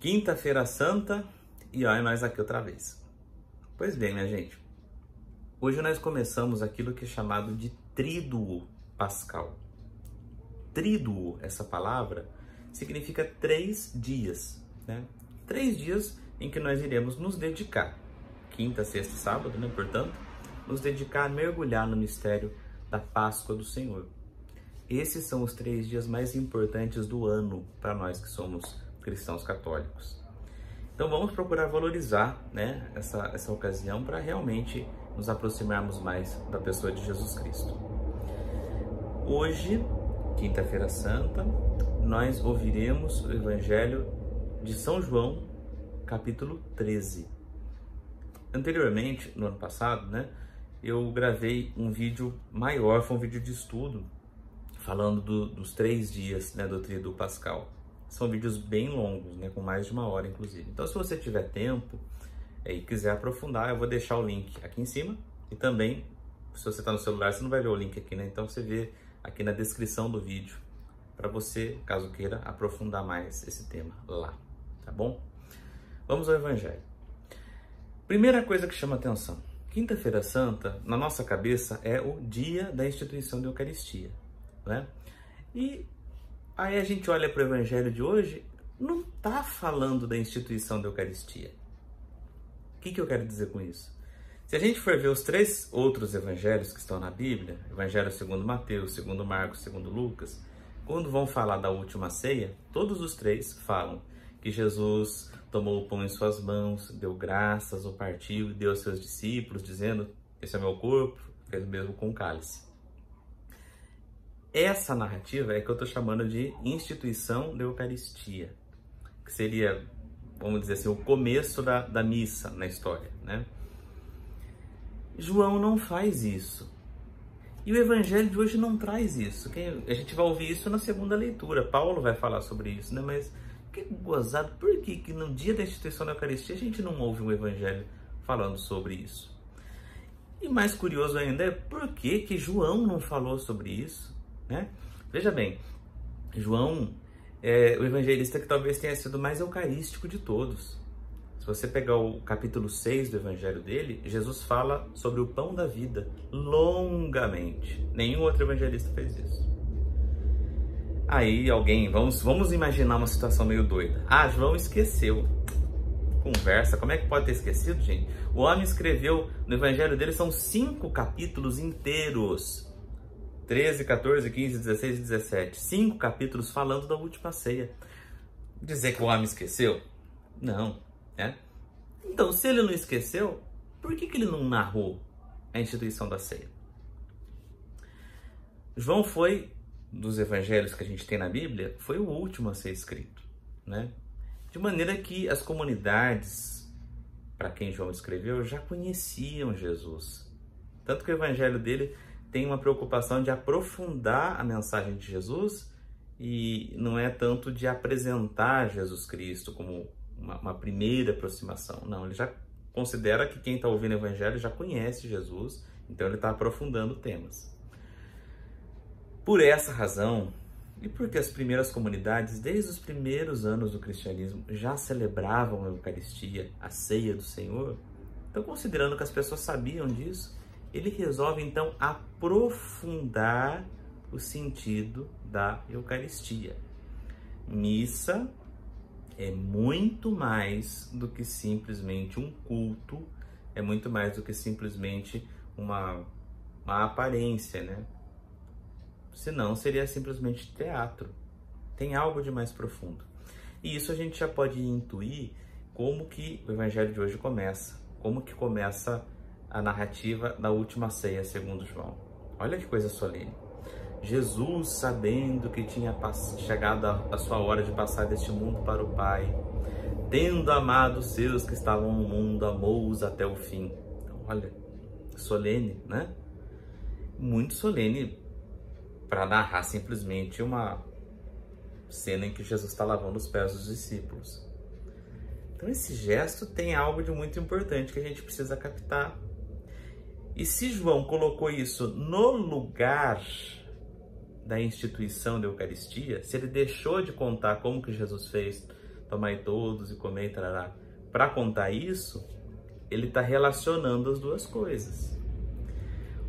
Quinta-feira Santa e olha nós aqui outra vez. Pois bem, minha gente, hoje nós começamos aquilo que é chamado de Tríduo Pascal. Tríduo, essa palavra, significa 3 dias, né? 3 dias em que nós iremos nos dedicar, quinta, sexta e sábado, né? Portanto, nos dedicar a mergulhar no mistério da Páscoa do Senhor. Esses são os 3 dias mais importantes do ano para nós que somos cristãos católicos. Então vamos procurar valorizar, né, essa ocasião para realmente nos aproximarmos mais da pessoa de Jesus Cristo. Hoje, Quinta-feira Santa, nós ouviremos o Evangelho de São João, capítulo 13. Anteriormente, no ano passado, né, eu gravei um vídeo maior, foi um vídeo de estudo, falando dos 3 dias, né, do Tríduo Pascal. São vídeos bem longos, né, com mais de 1 hora, inclusive. Então, se você tiver tempo e quiser aprofundar, eu vou deixar o link aqui em cima. E também, se você está no celular, você não vai ver o link aqui, né? Então, você vê aqui na descrição do vídeo, para você, caso queira, aprofundar mais esse tema lá, tá bom? Vamos ao Evangelho. Primeira coisa que chama atenção. Quinta-feira Santa, na nossa cabeça, é o dia da instituição da Eucaristia, né? E aí a gente olha para o Evangelho de hoje, não está falando da instituição da Eucaristia. O que eu quero dizer com isso? Se a gente for ver os 3 outros evangelhos que estão na Bíblia, Evangelho segundo Mateus, segundo Marcos, segundo Lucas, quando vão falar da última ceia, todos os 3 falam que Jesus tomou o pão em suas mãos, deu graças, o partiu e deu aos seus discípulos, dizendo, esse é meu corpo, fez o mesmo com o cálice. Essa narrativa é que eu estou chamando de instituição da Eucaristia, que seria, vamos dizer assim, o começo da missa na história, né? João não faz isso. E o Evangelho de hoje não traz isso. A gente vai ouvir isso na segunda leitura. Paulo vai falar sobre isso, né? Mas que gozado, por que no dia da instituição da Eucaristia a gente não ouve um Evangelho falando sobre isso? E mais curioso ainda é por que João não falou sobre isso? Né? Veja bem, João é o evangelista que talvez tenha sido mais eucarístico de todos. Se você pegar o capítulo 6 do evangelho dele, Jesus fala sobre o pão da vida longamente. Nenhum outro evangelista fez isso. Aí alguém, vamos imaginar uma situação meio doida. Ah, João esqueceu. Conversa, como é que pode ter esquecido, gente? O homem escreveu no evangelho dele, são 5 capítulos inteiros. 13, 14, 15, 16 e 17. 5 capítulos falando da última ceia. Dizer que o homem esqueceu? Não, né? Então, se ele não esqueceu, por que ele não narrou a instituição da ceia? João foi, dos evangelhos que a gente tem na Bíblia, foi o último a ser escrito, né? De maneira que as comunidades, para quem João escreveu, já conheciam Jesus. Tanto que o evangelho dele tem uma preocupação de aprofundar a mensagem de Jesus e não é tanto de apresentar Jesus Cristo como uma primeira aproximação. Não, ele já considera que quem está ouvindo o Evangelho já conhece Jesus, então ele está aprofundando temas. Por essa razão, e porque as primeiras comunidades, desde os primeiros anos do cristianismo, já celebravam a Eucaristia, a ceia do Senhor, então considerando que as pessoas sabiam disso, ele resolve, então, aprofundar o sentido da Eucaristia. Missa é muito mais do que simplesmente um culto, é muito mais do que simplesmente uma aparência, né? Senão seria simplesmente teatro. Tem algo de mais profundo. E isso a gente já pode intuir como que o Evangelho de hoje começa, como que começa a narrativa da última ceia, segundo João. Olha que coisa solene. Jesus, sabendo que tinha chegado a sua hora de passar deste mundo para o Pai, tendo amado os seus que estavam no mundo, amou-os até o fim. Então, olha, solene, né? Muito solene para narrar simplesmente uma cena em que Jesus está lavando os pés dos discípulos. Então esse gesto tem algo de muito importante que a gente precisa captar. E se João colocou isso no lugar da instituição da Eucaristia, se ele deixou de contar como que Jesus fez tomai todos e comei, tarará. Para contar isso, ele está relacionando as duas coisas.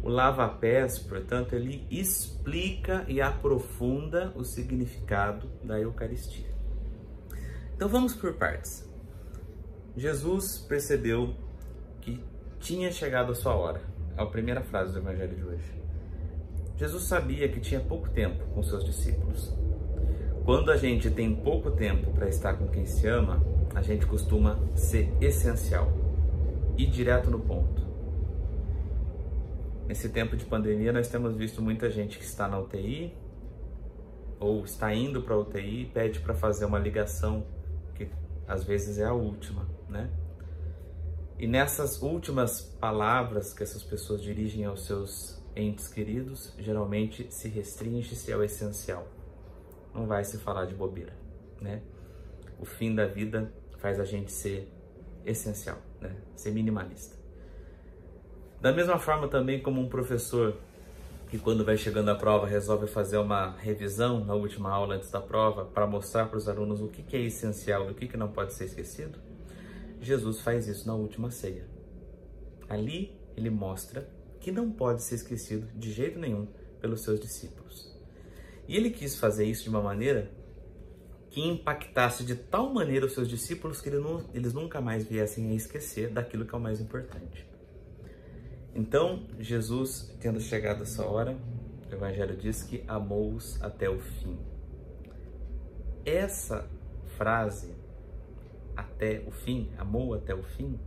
O lava-pés, portanto, ele explica e aprofunda o significado da Eucaristia. Então vamos por partes. Jesus percebeu que tinha chegado a sua hora. É a primeira frase do Evangelho de hoje. Jesus sabia que tinha pouco tempo com seus discípulos. Quando a gente tem pouco tempo para estar com quem se ama, a gente costuma ser essencial, ir direto no ponto. Nesse tempo de pandemia, nós temos visto muita gente que está na UTI ou está indo para a UTI e pede para fazer uma ligação, que às vezes é a última, né? E nessas últimas palavras que essas pessoas dirigem aos seus entes queridos, geralmente se restringe-se ao essencial. Não vai se falar de bobeira, né? O fim da vida faz a gente ser essencial, né? Ser minimalista. Da mesma forma também como um professor que quando vai chegando a prova resolve fazer uma revisão na última aula antes da prova para mostrar para os alunos o que é essencial e o que não pode ser esquecido, Jesus faz isso na última ceia. Ali ele mostra que não pode ser esquecido de jeito nenhum pelos seus discípulos. E ele quis fazer isso de uma maneira que impactasse de tal maneira os seus discípulos que eles nunca mais viessem a esquecer daquilo que é o mais importante. Então, Jesus, tendo chegado a sua hora, o Evangelho diz que amou-os até o fim. Essa frase, até o fim, amou até o fim,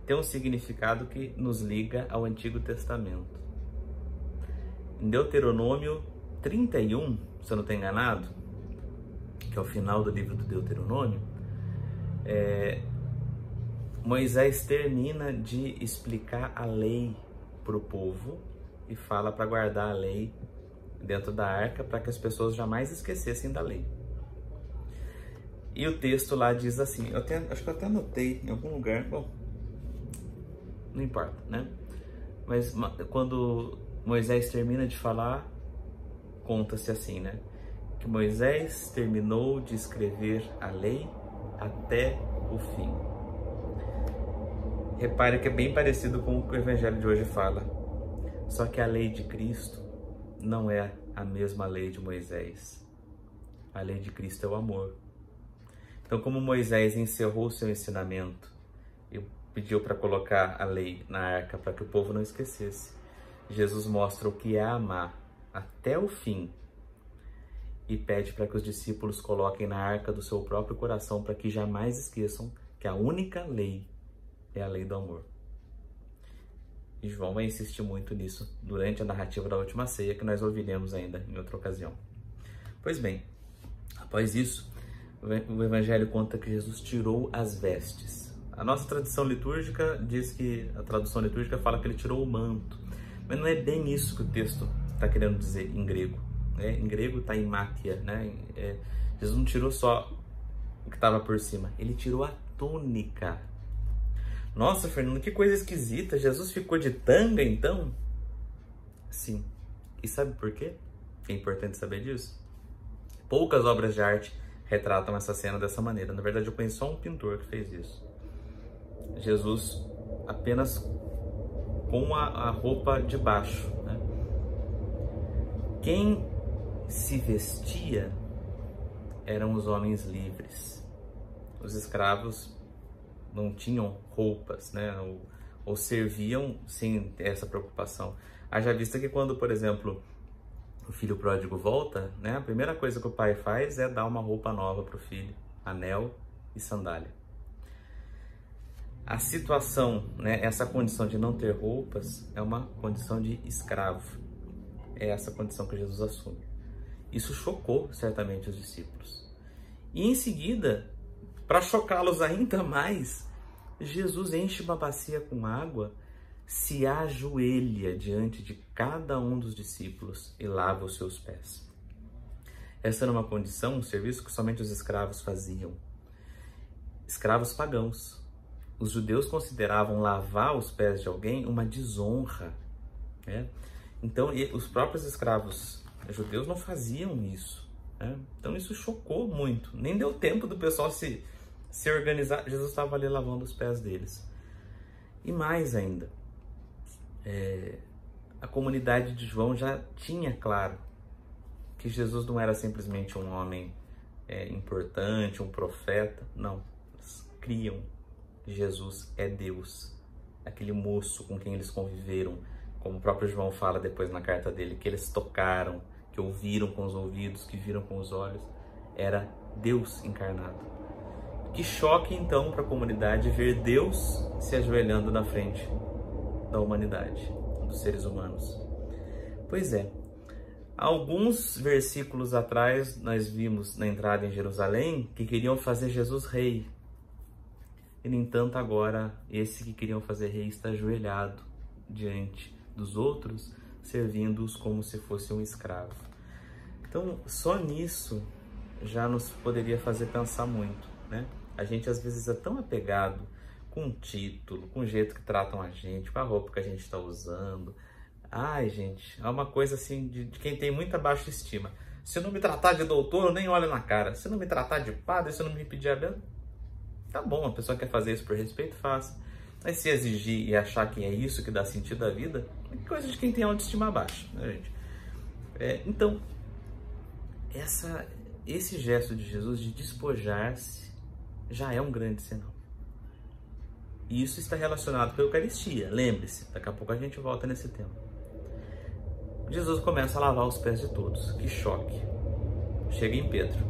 tem um significado que nos liga ao Antigo Testamento. Em Deuteronômio 31, se eu não estou enganado, que é o final do livro do Deuteronômio, Moisés termina de explicar a lei para o povo e fala para guardar a lei dentro da arca para que as pessoas jamais esquecessem da lei. E o texto lá diz assim, acho que eu até anotei em algum lugar, bom, não importa, né? Mas quando Moisés termina de falar, conta-se assim, né? Que Moisés terminou de escrever a lei até o fim. Repare que é bem parecido com o que o Evangelho de hoje fala. Só que a lei de Cristo não é a mesma lei de Moisés. A lei de Cristo é o amor. Então, como Moisés encerrou o seu ensinamento e pediu para colocar a lei na arca para que o povo não esquecesse, Jesus mostra o que é amar até o fim e pede para que os discípulos coloquem na arca do seu próprio coração para que jamais esqueçam que a única lei é a lei do amor. E João vai insistir muito nisso durante a narrativa da última ceia, que nós ouviremos ainda em outra ocasião. Pois bem, após isso, o Evangelho conta que Jesus tirou as vestes. A nossa tradição litúrgica diz que, a tradução litúrgica fala que ele tirou o manto, mas não é bem isso que o texto está querendo dizer em grego. Em grego está imátia, né? Jesus não tirou só o que estava por cima, ele tirou a túnica. Nossa, Fernando, que coisa esquisita, Jesus ficou de tanga então? Sim, e sabe por quê? É importante saber disso. Poucas obras de arte retratam essa cena dessa maneira. Na verdade, eu conheço só um pintor que fez isso. Jesus apenas com a roupa de baixo, né? Quem se vestia eram os homens livres. Os escravos não tinham roupas, né? Ou serviam sem ter essa preocupação. Haja vista que quando, por exemplo, o filho pródigo volta, né? A primeira coisa que o pai faz é dar uma roupa nova para o filho, anel e sandália. A situação, né? Essa condição de não ter roupas é uma condição de escravo. É essa condição que Jesus assume. Isso chocou certamente os discípulos. E em seguida, para chocá-los ainda mais, Jesus enche uma bacia com água, se ajoelha diante de cada um dos discípulos e lava os seus pés. Essa era uma condição, um serviço que somente os escravos faziam. Escravos pagãos. Os judeus consideravam lavar os pés de alguém uma desonra, né? Então, os próprios escravos judeus não faziam isso. né? Então isso chocou muito. Nem deu tempo do pessoal se organizar. Jesus estava ali lavando os pés deles. E mais ainda, a comunidade de João já tinha claro que Jesus não era simplesmente um homem importante, um profeta. Não, eles criam que Jesus é Deus. Aquele moço com quem eles conviveram, como o próprio João fala depois na carta dele, que eles tocaram, que ouviram com os ouvidos, que viram com os olhos, era Deus encarnado. Que choque então para a comunidade ver Deus se ajoelhando na frente da humanidade, dos seres humanos. Pois é, alguns versículos atrás nós vimos na entrada em Jerusalém que queriam fazer Jesus rei. E, no entanto, agora esse que queriam fazer rei está ajoelhado diante dos outros, servindo-os como se fosse um escravo. Então, só nisso já nos poderia fazer pensar muito, né? A gente às vezes é tão apegado com o título, com o jeito que tratam a gente, com a roupa que a gente está usando. Ai, gente, é uma coisa assim de quem tem muita baixa estima. Se não me tratar de doutor, eu nem olho na cara. Se não me tratar de padre, se não me pedir a benção, tá bom, a pessoa quer fazer isso por respeito, faça. Mas se exigir e achar que é isso que dá sentido à vida, é coisa de quem tem autoestima baixa, né, gente? Então, esse gesto de Jesus de despojar-se já é um grande sinal. E isso está relacionado com a Eucaristia. Lembre-se, daqui a pouco a gente volta nesse tema. Jesus começa a lavar os pés de todos. Que choque. Chega em Pedro.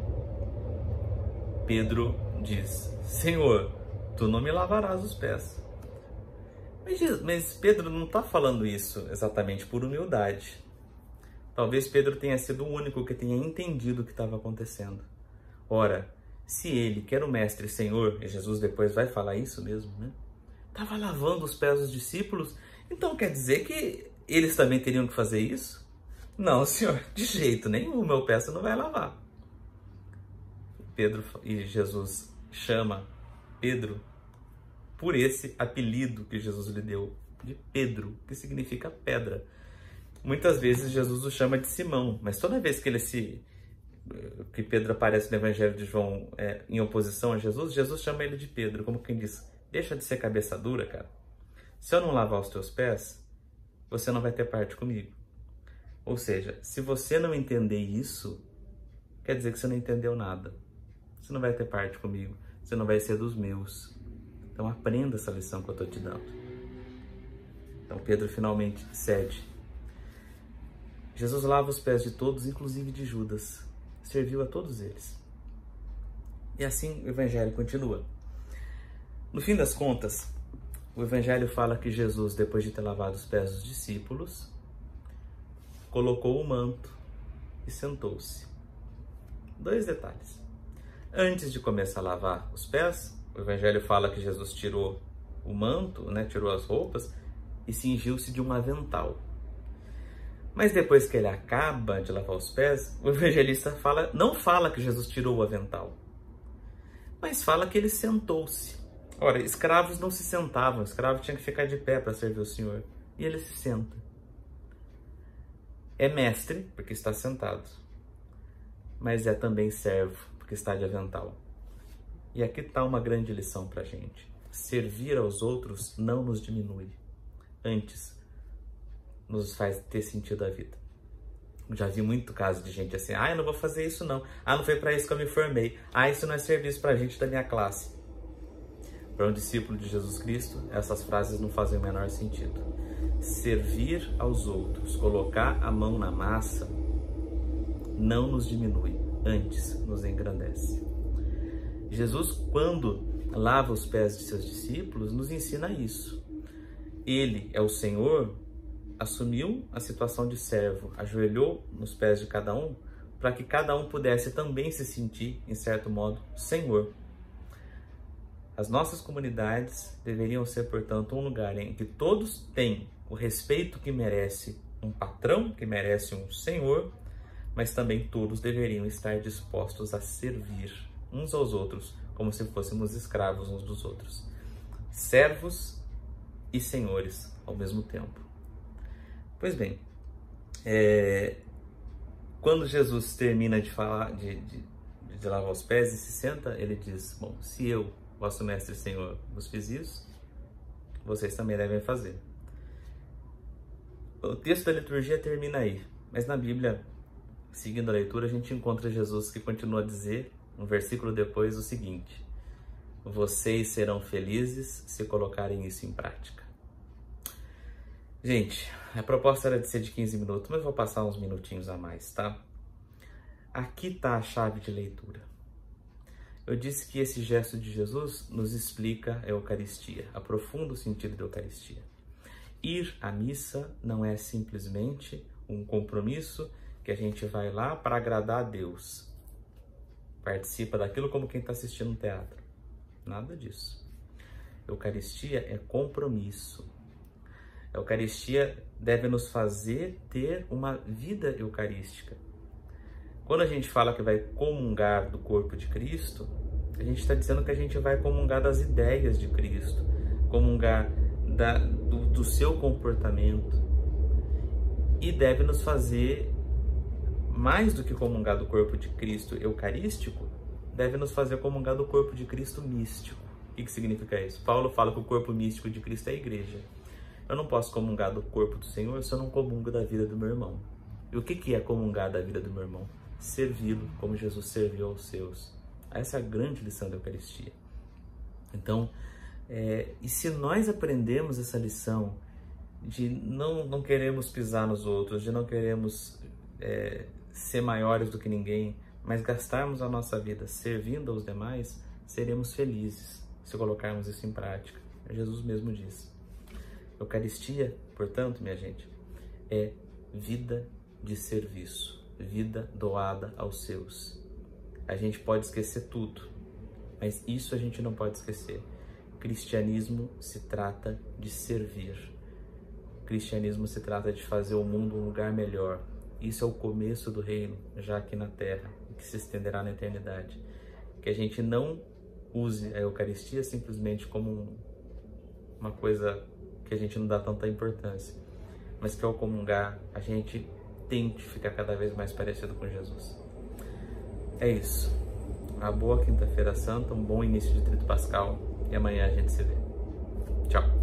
Pedro diz: Senhor, tu não me lavarás os pés. Mas Pedro não está falando isso exatamente por humildade. Talvez Pedro tenha sido o único que tenha entendido o que estava acontecendo. Ora, se ele, que era o mestre e Senhor, e Jesus depois vai falar isso mesmo, né? Estava lavando os pés dos discípulos, então quer dizer que eles também teriam que fazer isso? Não, Senhor, de jeito nenhum, meu pé você não vai lavar. Pedro e Jesus chama Pedro por esse apelido que Jesus lhe deu, de Pedro, que significa pedra. Muitas vezes Jesus o chama de Simão, mas toda vez que Pedro aparece no Evangelho de João em oposição a Jesus, Jesus chama ele de Pedro, como quem diz: deixa de ser cabeça dura, cara. Se eu não lavar os teus pés, você não vai ter parte comigo. Ou seja, se você não entender isso, quer dizer que você não entendeu nada. Você não vai ter parte comigo, você não vai ser dos meus. Então aprenda essa lição que eu estou te dando. Então Pedro finalmente cede. Jesus lava os pés de todos, inclusive de Judas. Serviu a todos eles. E assim o Evangelho continua. No fim das contas, o Evangelho fala que Jesus, depois de ter lavado os pés dos discípulos, colocou o manto e sentou-se. 2 detalhes. Antes de começar a lavar os pés, o Evangelho fala que Jesus tirou o manto, né, tirou as roupas e cingiu-se de um avental. Mas depois que ele acaba de lavar os pés, o evangelista não fala que Jesus tirou o avental, mas fala que ele sentou-se. Ora, escravos não se sentavam, escravo tinha que ficar de pé para servir o Senhor. E ele se senta. É mestre, porque está sentado, mas é também servo, porque está de avental. E aqui está uma grande lição para a gente. Servir aos outros não nos diminui, antes nos faz ter sentido a vida. Já vi muito caso de gente assim: eu não vou fazer isso não. Não foi para isso que eu me formei. Isso não é serviço para a gente da minha classe. Para um discípulo de Jesus Cristo, essas frases não fazem o menor sentido. Servir aos outros, colocar a mão na massa, não nos diminui, antes nos engrandece. Jesus, quando lava os pés de seus discípulos, nos ensina isso. Ele é o Senhor, assumiu a situação de servo, ajoelhou nos pés de cada um, para que cada um pudesse também se sentir, em certo modo, Senhor. As nossas comunidades deveriam ser, portanto, um lugar em que todos têm o respeito que merece um patrão, que merece um senhor, mas também todos deveriam estar dispostos a servir uns aos outros, como se fôssemos escravos uns dos outros. Servos e senhores ao mesmo tempo. Pois bem, Quando Jesus termina de falar, de lavar os pés e se senta, ele diz: bom, se eu, vosso mestre e Senhor, vos fiz isso, vocês também devem fazer. O texto da liturgia termina aí, mas na Bíblia, seguindo a leitura, a gente encontra Jesus que continua a dizer, um versículo depois, o seguinte: vocês serão felizes se colocarem isso em prática. Gente, a proposta era de ser de 15 minutos, mas vou passar uns minutinhos a mais, tá? Aqui está a chave de leitura. Eu disse que esse gesto de Jesus nos explica a Eucaristia, aprofunda o sentido da Eucaristia. Ir à missa não é simplesmente um compromisso que a gente vai lá para agradar a Deus. Participa daquilo como quem está assistindo um teatro. Nada disso. Eucaristia é compromisso. A Eucaristia deve nos fazer ter uma vida eucarística. Quando a gente fala que vai comungar do corpo de Cristo, a gente está dizendo que a gente vai comungar das ideias de Cristo, comungar do seu comportamento. E deve nos fazer, mais do que comungar do corpo de Cristo eucarístico, deve nos fazer comungar do corpo de Cristo místico. O que significa isso? Paulo fala que o corpo místico de Cristo é a igreja. Eu não posso comungar do corpo do Senhor se eu não comungo da vida do meu irmão. E o que é comungar da vida do meu irmão? Servi-lo como Jesus serviu aos seus. Essa é a grande lição da Eucaristia. Então, e se nós aprendemos essa lição de não queremos pisar nos outros, de não queremos ser maiores do que ninguém, mas gastarmos a nossa vida servindo aos demais, seremos felizes se colocarmos isso em prática. Jesus mesmo diz. Eucaristia, portanto, minha gente, é vida de serviço, vida doada aos seus. A gente pode esquecer tudo, mas isso a gente não pode esquecer. Cristianismo se trata de servir. Cristianismo se trata de fazer o mundo um lugar melhor. Isso é o começo do reino, já aqui na Terra, que se estenderá na eternidade. Que a gente não use a Eucaristia simplesmente como uma coisa que a gente não dá tanta importância, mas que ao comungar a gente tente ficar cada vez mais parecido com Jesus. É isso. Uma boa quinta-feira santa, um bom início de Trito Pascal e amanhã a gente se vê. Tchau.